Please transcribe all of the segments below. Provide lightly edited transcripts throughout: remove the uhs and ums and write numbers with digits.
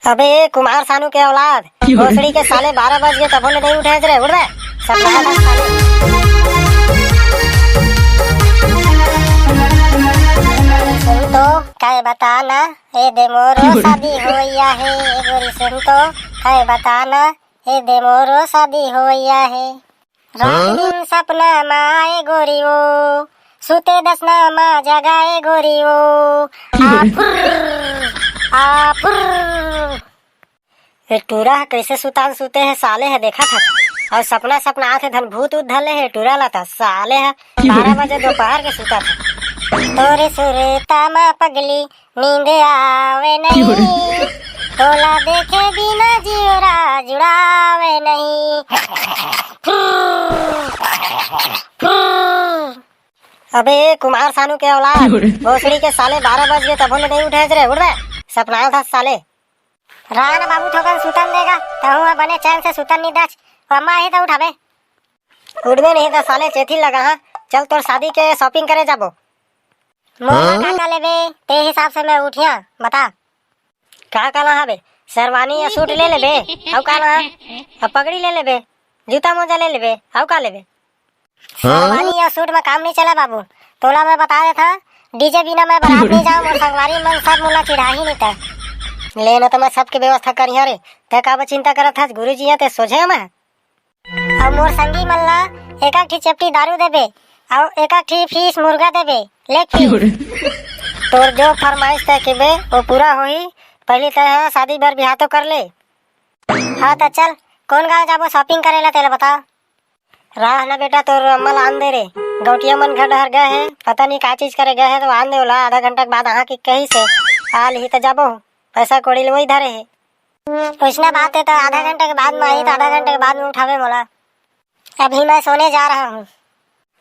अबे कुमार सानू के औलाद भोसड़ी के साले 12 बज गए तब नहीं उठे रे। उठ बे सब सुन तो काय बताना ए दे मोरो शादी होइया है। गोरी सुन तो काय बताना ए दे मोरो शादी होइया है। रात दिन सपना माए गोरियो सुते दसना मा जगाए गोरियो ये टूरा कैसे सुतान सुते है साले है देखा था। और सपना सपना आते धन भूत उत धले है टूरा लाता साले है 12 बजे दोपहर के सुता था। तोरे सुरता मा पगली नींद आवे नहीं तोला देखे बिना जीवरा जुड़ावे नहीं। अबे कुमार सानू के औलाद भोसड़ी के साले 12 बज गए तब नहीं उठे रे। उठ बे सपना था साले। राना बाबू थोकन सुतन देगा तो हुआ बने चैन से सुतन नहीं दाच अम्मा ही तो उठावे। उठबे नहीं तो साले चेथी लगा। हाँ चल तोर शादी के शॉपिंग करे जाबो। मोला का लेबे ते हिसाब से मैं उठिया बता का काला हबे। शेरवानी या सूट ले लेबे औ काला अब पगड़ी ले लेबे जूता मोजा ले लेबे औ का लेबे। शेरवानी या सूट में काम नहीं चला बाबू। तोला मैं बता देता डीजे बिना मैं बारात नहीं जाऊं और संगवारी मन सब मोला चिढ़ा ही नहीं था। लेना तो मैं सबके व्यवस्था करिया रे ते का चिंता करत था गुरुजी है ते सोझे मैं। अब मोर संगी मल्ला एक ठी चपटी दारू देबे और एक ठी फीस मुर्गा देबे लेक तोर जो फरमाइश तय केबे वो पूरा होई। पहले तय शादी बर बिहार तो कर ले। हाँ तो चल कौन गाँव जाबो शॉपिंग करेला तेला बता। राह ना बेटा तोर अम्मा आन दे रे गौटिया मन घर डहर गए है पता नहीं का चीज करे गए है तो आन दे ओला आधा घंटा के बाद की कही से आ ली तो जाबो पैसा कोड़ी वही धरे है। पूछना बात है तो आधा घंटे के बाद में आई तो आधा घंटे के बाद में उठावे मोला। अभी मैं सोने जा रहा हूँ।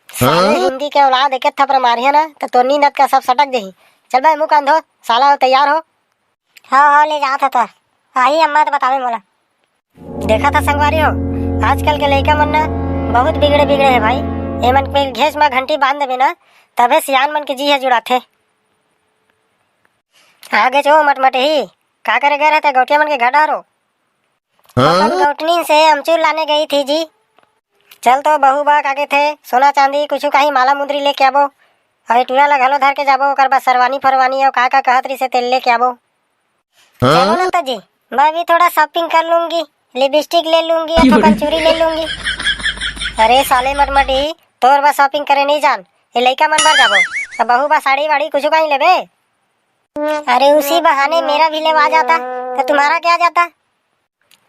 साले हिंदी के औलाद एक थप्पड़ मारिया ना तो तोर नींद का सब सटक दही। चल भाई मुँह कान धो साला तैयार हो। हाँ ले जाता था आई अम्मा तो बतावे मोला। देखा था संगवारी हो आजकल के लड़का मन ना बहुत बिगड़े है भाई। ए मन पे घेस में घंटी बांध देवे ना तबे सियान मन के जी है जुड़ाथे। आगे चो मटमट ही का करे गए रहते गौटिया मन के घर डारो। गौटनी से अमचूर लाने गई थी जी। चल तो बहू बा काके थे सोना चांदी कुछ कहीं माला मुद्री लेके आबो अरे टूरा ला घलो धर के जाबो ओकर बाद सरवानी फरवानी और का कहत रही से तेल लेके आबो। चलो ना तो जी मैं भी थोड़ा शॉपिंग कर लूंगी लिपस्टिक ले लूंगी या तो चूड़ी ले लूंगी। अरे साले मटमटी तोर बा शॉपिंग करे नहीं जान ये लइका मन बार जाबो तो बहू बा साड़ी वाड़ी कुछ कहीं लेबे। अरे उसी बहाने मेरा भी लेवा जाता तो तुम्हारा क्या जाता।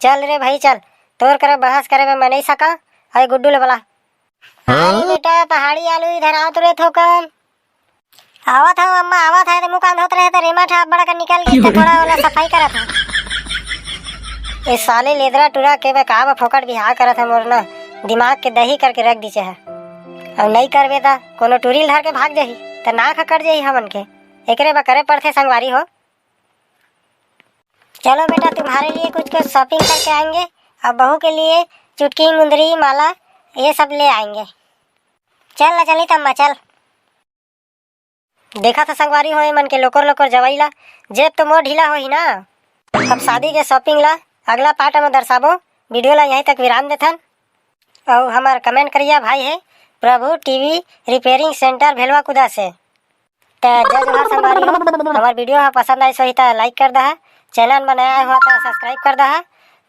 चल रे भाई चल तोर करे बहस करे में मैं नहीं सका। अरे गुड्डू ले बोला अरे बेटा पहाड़ी आलू इधर आओ तुरे थोकन आवत है अम्मा आवत है तो मुँह कान धोत रहे तो रेमा ठा बड़ा कर निकल गई तो थोड़ा वाला सफाई करा था। ये साले लेदरा टूरा के का फोकट बिहार करा था मोर ना दिमाग के दही करके रख दीचे है। और नहीं करबे ता कोनो टूरिल धर के भाग जाही तो नाक कट जाही हमन के एकरे बकरे पड़थे संगवारी हो। चलो बेटा तुम्हारे लिए कुछ शॉपिंग करके आएंगे और बहू के लिए चुटकी मुंदरी माला ये सब ले आएंगे। चल ना चली तम्मा चल। देखा था संगवारी हो मन के लोकर जवाई ला जेब तो मोर ढीला हो ही ना। अब शादी के शॉपिंग ला अगला पार्ट में दर्शाबो वीडियो ला यहीं तक विराम देथन। और हमार कमेंट करिया भाई है प्रभु टीवी रिपेयरिंग सेंटर भेलवा कुदा से। जय जोहार संगवारी हो हमार वीडियो पसंद आई सही तो लाइक कर दहा चैनल में नया हुआ तो सब्सक्राइब कर दहा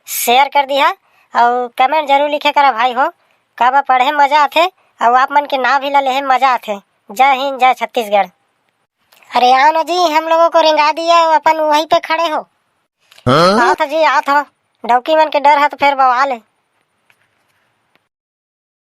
शेयर कर दिया और कमेंट जरूर लिखे करा भाई हो कब पढ़े मजा आथे और आप मन के नाम भी ले मजा आथे। जय हिंद जय छत्तीसगढ़। अरे आओ ना जी हम लोगों को रिंगा दिया अपन वहीं पे खड़े हो। आओ था जी आओ था डौकी मन के डर है तो फिर बवाल है।